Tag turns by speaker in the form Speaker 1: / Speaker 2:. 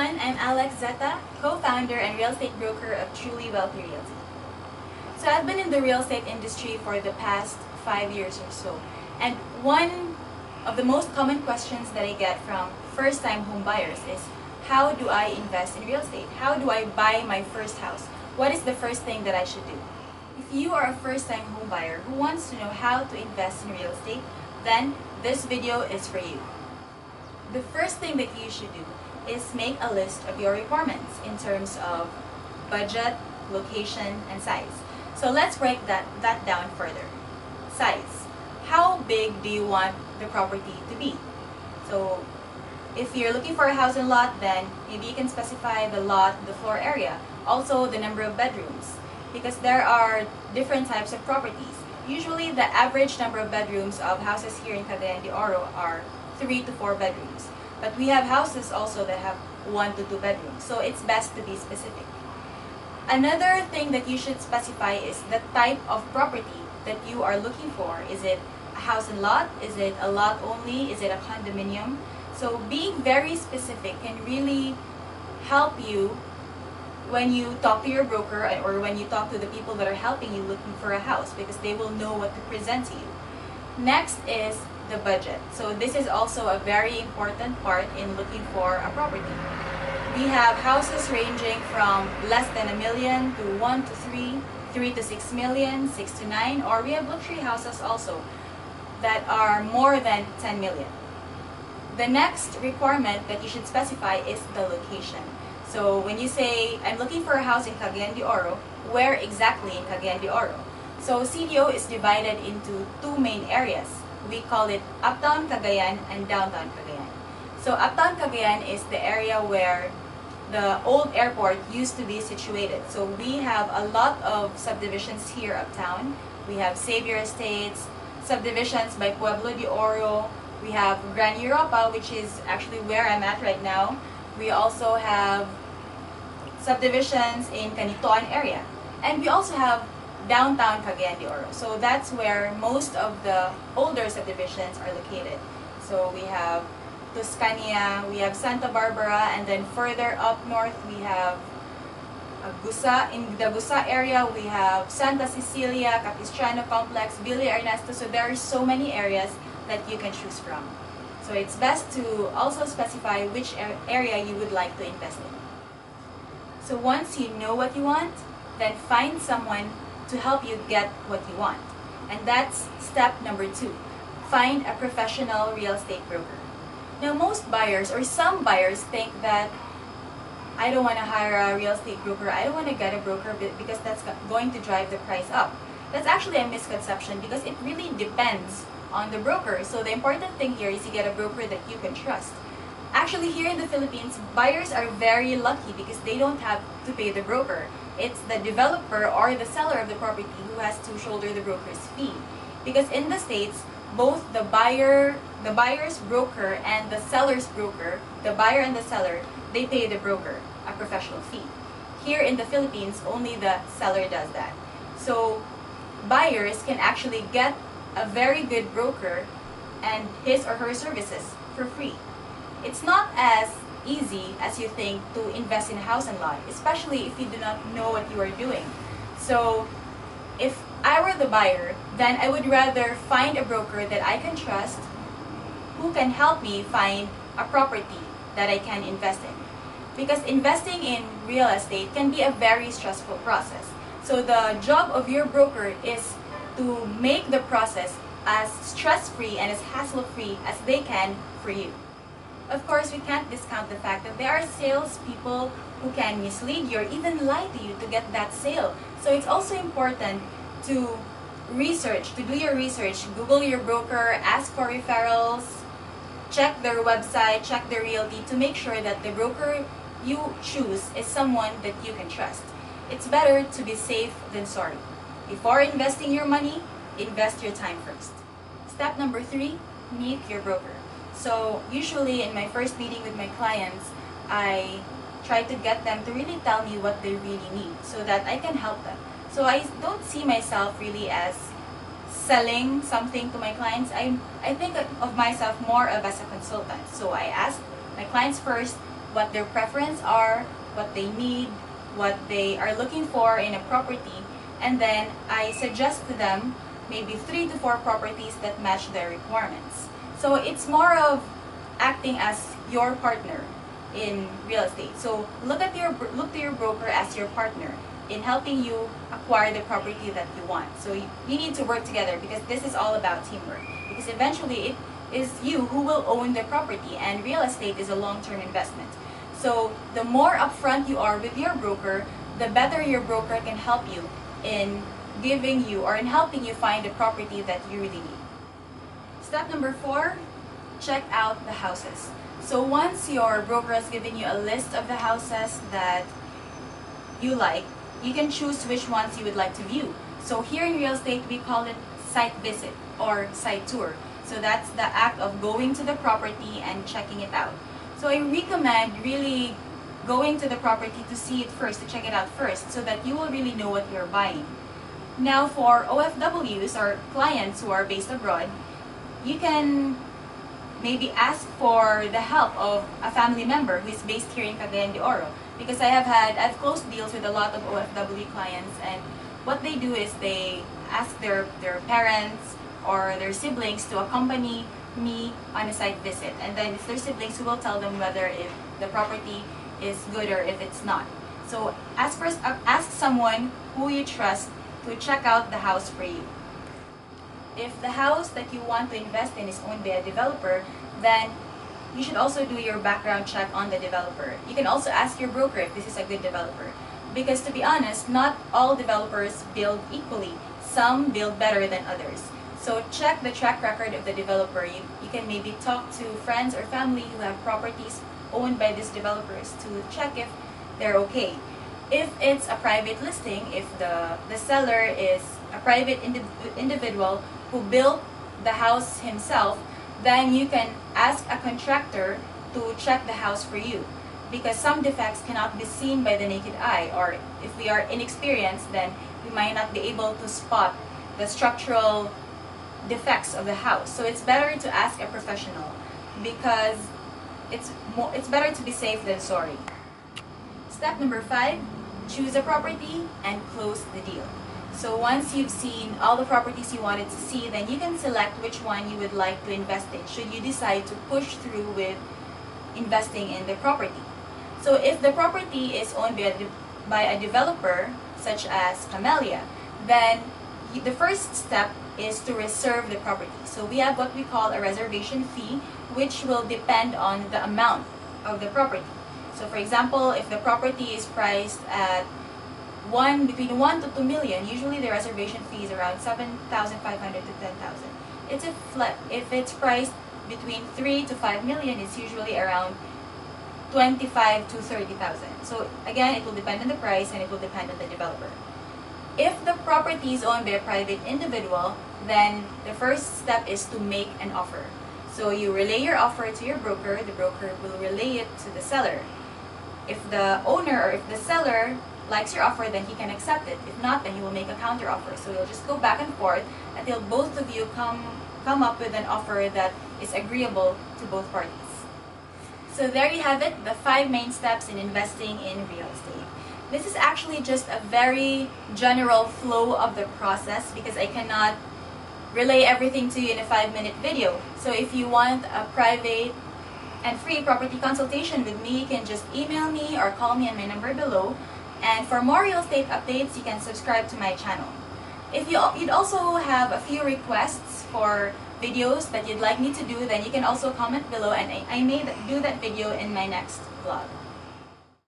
Speaker 1: everyone, I'm Zeta, co-founder and real estate broker of Truly Wealthy Realty. So I've been in the real estate industry for the past 5 years or so, and one of the most common questions that I get from first-time home buyers is, how do I invest in real estate? How do I buy my first house? What is the first thing that I should do? If you are a first-time home buyer who wants to know how to invest in real estate, then this video is for you. The first thing that you should do is make a list of your requirements in terms of budget, location, and size. So let's break that down further. Size. How big do you want the property to be? So if you're looking for a house and lot, then maybe you can specify the lot, the floor area, also the number of bedrooms, because there are different types of properties. Usually the average number of bedrooms of houses here in Cagayan de Oro are 3 to 4 bedrooms. But we have houses also that have 1 to 2 bedrooms, so it's best to be specific. Another thing that you should specify is the type of property that you are looking for. Is it a house and lot? Is it a lot only? Is it a condominium? So being very specific can really help you when you talk to your broker or when you talk to the people that are helping you looking for a house, because they will know what to present to you. Next is the budget. So this is also a very important part in looking for a property. We have houses ranging from less than $1 million to 1 to 3, 3 to 6 million, 6 to 9, or we have luxury houses also that are more than 10 million. The next requirement that you should specify is the location. So when you say, I'm looking for a house in Cagayan de Oro, where exactly in Cagayan de Oro? So CDO is divided into 2 main areas. We call it Uptown Cagayan and Downtown Cagayan. So Uptown Cagayan is the area where the old airport used to be situated. So we have a lot of subdivisions here uptown. We have Xavier Estates, subdivisions by Pueblo de Oro. We have Gran Europa, which is actually where I'm at right now. We also have subdivisions in Canitoan area. And we also have downtown Cagayan de Oro. So that's where most of the older subdivisions are located. So we have Tuscania, we have Santa Barbara, and then further up north we have Gusa. In the Gusa area we have Santa Cecilia, Capistrano Complex, Villa Ernesto. So there are so many areas that you can choose from. So it's best to also specify which area you would like to invest in. So once you know what you want, then find someone to help you get what you want. And that's step number 2. Find a professional real estate broker. Now most buyers or some buyers think that I don't want to hire a real estate broker, I don't want to get a broker because that's going to drive the price up. That's actually a misconception because it really depends on the broker. So the important thing here is you get a broker that you can trust. Actually, here in the Philippines, buyers are very lucky because they don't have to pay the broker. It's the developer or the seller of the property who has to shoulder the broker's fee. Because in the States, both the buyer's broker and the seller's broker, the buyer and the seller, they pay the broker a professional fee. Here in the Philippines, only the seller does that. So buyers can actually get a very good broker and his or her services for free. It's not as easy as you think to invest in a house and lot, especially if you do not know what you are doing. So if I were the buyer, then I would rather find a broker that I can trust who can help me find a property that I can invest in. Because investing in real estate can be a very stressful process. So the job of your broker is to make the process as stress-free and as hassle-free as they can for you. Of course, we can't discount the fact that there are salespeople who can mislead you or even lie to you to get that sale. So it's also important to research, to do your research, Google your broker, ask for referrals, check their website, check their Realty to make sure that the broker you choose is someone that you can trust. It's better to be safe than sorry. Before investing your money, invest your time first. Step number 3, meet your broker. So usually in my first meeting with my clients, I try to get them to really tell me what they really need so that I can help them. So I don't see myself really as selling something to my clients. I think of myself more of as a consultant. So I ask my clients first, what their preference are, what they need, what they are looking for in a property, and then I suggest to them maybe 3 to 4 properties that match their requirements. So it's more of acting as your partner in real estate. So look to your broker as your partner in helping you acquire the property that you want. So you need to work together, because this is all about teamwork. Because eventually it is you who will own the property, and real estate is a long-term investment. So the more upfront you are with your broker, the better your broker can help you in giving you or in helping you find the property that you really need. Step number 4, check out the houses. So once your broker has given you a list of the houses that you like, you can choose which ones you would like to view. So here in real estate, we call it site visit or site tour. So that's the act of going to the property and checking it out. So I recommend really going to the property to see it first, to check it out first, so that you will really know what you're buying. Now for OFWs or clients who are based abroad, you can maybe ask for the help of a family member who is based here in Cagayan de Oro. Because I've closed deals with a lot of OFW clients, and what they do is they ask their parents or their siblings to accompany me on a site visit, and then it's their siblings who will tell them whether if the property is good or if it's not. So ask someone who you trust to check out the house for you. If the house that you want to invest in is owned by a developer, then you should also do your background check on the developer. You can also ask your broker if this is a good developer. Because to be honest, not all developers build equally. Some build better than others. So check the track record of the developer. You can maybe talk to friends or family who have properties owned by these developers to check if they're okay. If it's a private listing, if the seller is a private individual who built the house himself, then you can ask a contractor to check the house for you. Because some defects cannot be seen by the naked eye, or if we are inexperienced, then we might not be able to spot the structural defects of the house. So it's better to ask a professional, because it's better to be safe than sorry. Step number 5, choose a property and close the deal. So once you've seen all the properties you wanted to see, then you can select which one you would like to invest in, should you decide to push through with investing in the property. So if the property is owned by a developer, such as Camellia, then the first step is to reserve the property. So we have what we call a reservation fee, which will depend on the amount of the property. So for example, if the property is priced at between 1 to 2 million, usually the reservation fee is around 7,500 to 10,000. If it's priced between 3 to 5 million, it's usually around 25 to 30,000. So again, it will depend on the price and it will depend on the developer. If the property is owned by a private individual, then the first step is to make an offer. So you relay your offer to your broker, the broker will relay it to the seller. If the owner or if the seller likes your offer, then he can accept it. If not, then he will make a counter offer. So you'll just go back and forth until both of you come up with an offer that is agreeable to both parties. So there you have it, the 5 main steps in investing in real estate. This is actually just a very general flow of the process, because I cannot relay everything to you in a 5-minute video. So if you want a private and free property consultation with me, you can just email me or call me on my number below. And for more real estate updates, you can subscribe to my channel. If you'd also have a few requests for videos that you'd like me to do, then you can also comment below, and I may do that video in my next vlog.